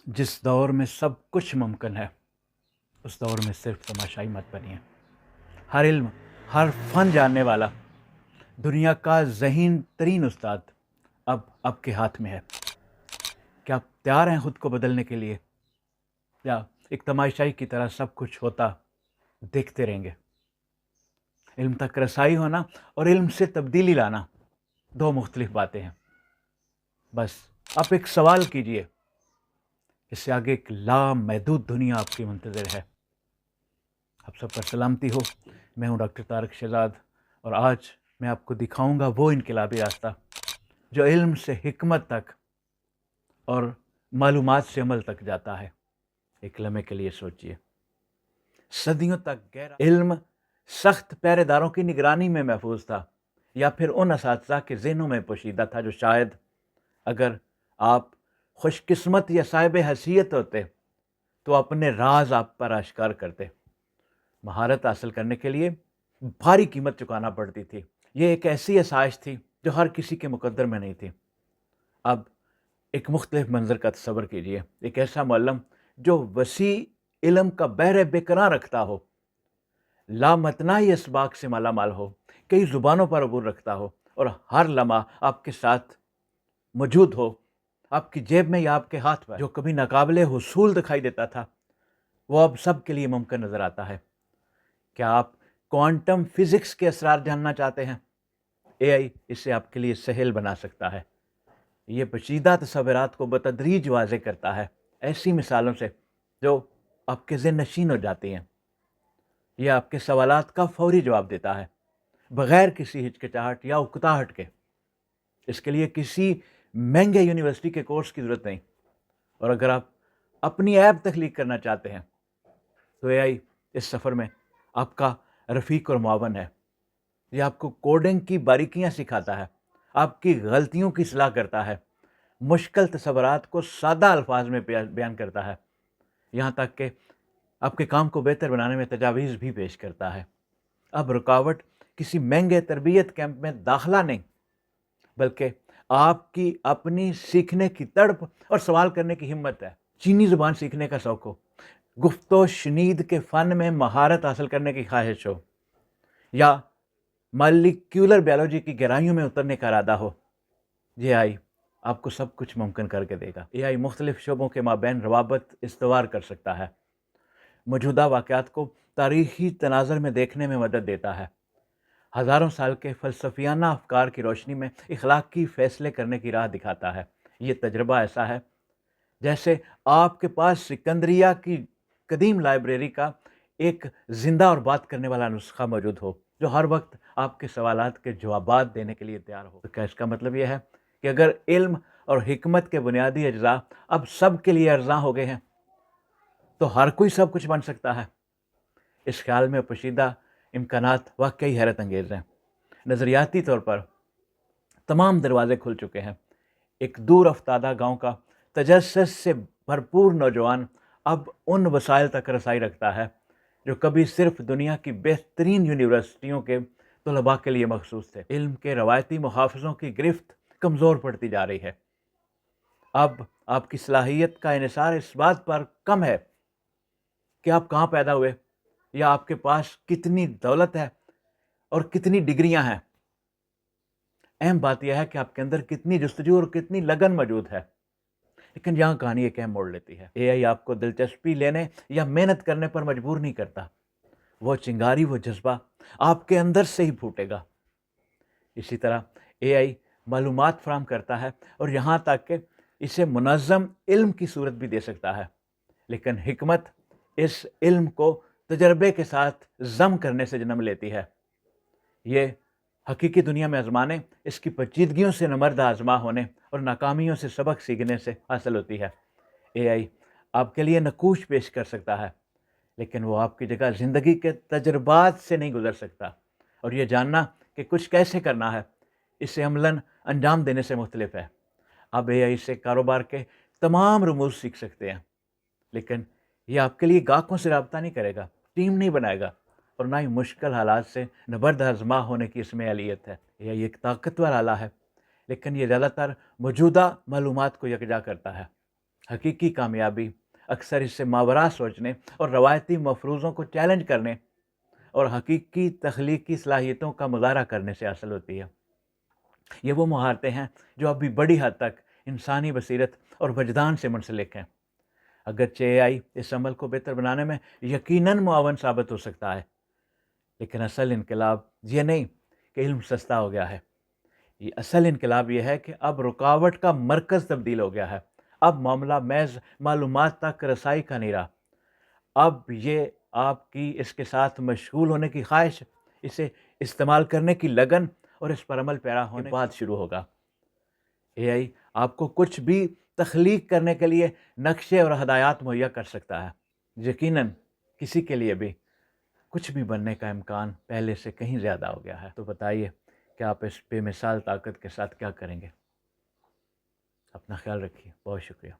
جس دور میں سب کچھ ممکن ہے اس دور میں صرف تماشائی مت بنیے۔ ہر علم، ہر فن جاننے والا، دنیا کا ذہین ترین استاد اب آپ کے ہاتھ میں ہے۔ کیا آپ تیار ہیں خود کو بدلنے کے لیے، یا ایک تماشائی کی طرح سب کچھ ہوتا دیکھتے رہیں گے؟ علم تک رسائی ہونا اور علم سے تبدیلی لانا دو مختلف باتیں ہیں۔ بس آپ ایک سوال کیجئے، اس سے آگے ایک لامحدود دنیا آپ کی منتظر ہے۔ آپ سب پر سلامتی ہو، میں ہوں ڈاکٹر طارق شہزاد، اور آج میں آپ کو دکھاؤں گا وہ انقلابی راستہ جو علم سے حکمت تک اور معلومات سے عمل تک جاتا ہے۔ ایک لمحے کے لیے سوچئے، صدیوں تک گہرا علم سخت پہرے داروں کی نگرانی میں محفوظ تھا، یا پھر ان اساتذہ کے ذہنوں میں پوشیدہ تھا جو شاید اگر آپ خوش قسمت یا صاحب حیثیت ہوتے تو اپنے راز آپ پر آشکار کرتے۔ مہارت حاصل کرنے کے لیے بھاری قیمت چکانا پڑتی تھی۔ یہ ایک ایسی آسائش تھی جو ہر کسی کے مقدر میں نہیں تھی۔ اب ایک مختلف منظر کا تصور کیجئے، ایک ایسا معلم جو وسیع علم کا بحر بے کنار رکھتا ہو، لامتناہی اسباق سے مالا مال ہو، کئی زبانوں پر عبور رکھتا ہو، اور ہر لمحہ آپ کے ساتھ موجود ہو، آپ کی جیب میں یا آپ کے ہاتھ پر۔ جو کبھی ناقابل حصول دکھائی دیتا تھا وہ اب سب کے لیے ممکن نظر آتا ہے۔ کیا آپ کوانٹم فزکس کے اسرار جاننا چاہتے ہیں؟ اے آئی اسے آپ کے لیے سہل بنا سکتا ہے۔ یہ پیچیدہ تصورات کو بتدریج واضح کرتا ہے، ایسی مثالوں سے جو آپ کے ذہن نشین ہو جاتی ہیں۔ یہ آپ کے سوالات کا فوری جواب دیتا ہے، بغیر کسی ہچکچاہٹ یا اکتاہٹ کے۔ اس کے لیے کسی مہنگے یونیورسٹی کے کورس کی ضرورت نہیں، اور اگر آپ اپنی ایپ تخلیق کرنا چاہتے ہیں تو اے آئی اس سفر میں آپ کا رفیق اور معاون ہے۔ یہ آپ کو کوڈنگ کی باریکیاں سکھاتا ہے، آپ کی غلطیوں کی اصلاح کرتا ہے، مشکل تصورات کو سادہ الفاظ میں بیان کرتا ہے، یہاں تک کہ آپ کے کام کو بہتر بنانے میں تجاویز بھی پیش کرتا ہے۔ اب رکاوٹ کسی مہنگے تربیت کیمپ میں داخلہ نہیں، بلکہ آپ کی اپنی سیکھنے کی تڑپ اور سوال کرنے کی ہمت ہے۔ چینی زبان سیکھنے کا شوق ہو، گفت و شنید کے فن میں مہارت حاصل کرنے کی خواہش ہو، یا مالیکیولر بیولوجی کی گہرائیوں میں اترنے کا ارادہ ہو، یہ آئی آپ کو سب کچھ ممکن کر کے دے گا۔ اے آئی مختلف شعبوں کے مابین روابط استوار کر سکتا ہے، موجودہ واقعات کو تاریخی تناظر میں دیکھنے میں مدد دیتا ہے، ہزاروں سال کے فلسفیانہ افکار کی روشنی میں اخلاقی فیصلے کرنے کی راہ دکھاتا ہے۔ یہ تجربہ ایسا ہے جیسے آپ کے پاس سکندریہ کی قدیم لائبریری کا ایک زندہ اور بات کرنے والا نسخہ موجود ہو جو ہر وقت آپ کے سوالات کے جوابات دینے کے لیے تیار ہو۔ تو کیا اس کا مطلب یہ ہے کہ اگر علم اور حکمت کے بنیادی اجزاء اب سب کے لیے ارزاں ہو گئے ہیں تو ہر کوئی سب کچھ بن سکتا ہے؟ اس خیال میں پوشیدہ امکانات واقعی حیرت انگیز ہیں۔ نظریاتی طور پر تمام دروازے کھل چکے ہیں۔ ایک دور افتادہ گاؤں کا تجسس سے بھرپور نوجوان اب ان وسائل تک رسائی رکھتا ہے جو کبھی صرف دنیا کی بہترین یونیورسٹیوں کے طلباء کے لیے مخصوص تھے۔ علم کے روایتی محافظوں کی گرفت کمزور پڑتی جا رہی ہے۔ اب آپ کی صلاحیت کا انحصار اس بات پر کم ہے کہ آپ کہاں پیدا ہوئے یا آپ کے پاس کتنی دولت ہے اور کتنی ڈگریاں ہیں۔ اہم بات یہ ہے کہ آپ کے اندر کتنی جستجو اور کتنی لگن موجود ہے۔ لیکن یہاں کہانی ایک اہم موڑ لیتی ہے۔ اے آئی آپ کو دلچسپی لینے یا محنت کرنے پر مجبور نہیں کرتا، وہ چنگاری، وہ جذبہ آپ کے اندر سے ہی پھوٹے گا۔ اسی طرح اے آئی معلومات فراہم کرتا ہے اور یہاں تک کہ اسے منظم علم کی صورت بھی دے سکتا ہے، لیکن حکمت اس علم کو تجربے کے ساتھ ضم کرنے سے جنم لیتی ہے۔ یہ حقیقی دنیا میں آزمانے، اس کی پیچیدگیوں سے نمردہ آزما ہونے اور ناکامیوں سے سبق سیکھنے سے حاصل ہوتی ہے۔ اے آئی آپ کے لیے نقوش پیش کر سکتا ہے، لیکن وہ آپ کی جگہ زندگی کے تجربات سے نہیں گزر سکتا، اور یہ جاننا کہ کچھ کیسے کرنا ہے اسے عملاً انجام دینے سے مختلف ہے۔ اب اے آئی سے کاروبار کے تمام رموز سیکھ سکتے ہیں، لیکن یہ آپ کے لیے گاہکوں سے رابطہ نہیں کرے گا، ٹیم نہیں بنائے گا، اور نہ ہی مشکل حالات سے نبرد آزما ہونے کی اس میں اہلیت ہے۔ یہ ایک طاقتور آلہ ہے، لیکن یہ زیادہ تر موجودہ معلومات کو یکجا کرتا ہے۔ حقیقی کامیابی اکثر اس سے ماوراء سوچنے اور روایتی مفروضوں کو چیلنج کرنے اور حقیقی تخلیقی صلاحیتوں کا مظاہرہ کرنے سے حاصل ہوتی ہے۔ یہ وہ مہارتیں ہیں جو ابھی بڑی حد تک انسانی بصیرت اور وجدان سے منسلک ہیں۔ اگرچہ اے آئی اس عمل کو بہتر بنانے میں یقیناً معاون ثابت ہو سکتا ہے، لیکن اصل انقلاب یہ نہیں کہ علم سستا ہو گیا ہے، یہ اصل انقلاب یہ ہے کہ اب رکاوٹ کا مرکز تبدیل ہو گیا ہے۔ اب معاملہ محض معلومات تک رسائی کا نہیں رہا، اب یہ آپ کی اس کے ساتھ مشغول ہونے کی خواہش، اسے استعمال کرنے کی لگن اور اس پر عمل پیرا ہونے کے بعد شروع ہوگا۔ اے آئی آپ کو کچھ بھی تخلیق کرنے کے لیے نقشے اور ہدایات مہیا کر سکتا ہے، یقیناً کسی کے لیے بھی کچھ بھی بننے کا امکان پہلے سے کہیں زیادہ ہو گیا ہے۔ تو بتائیے کہ آپ اس بے مثال طاقت کے ساتھ کیا کریں گے؟ اپنا خیال رکھیے، بہت شکریہ۔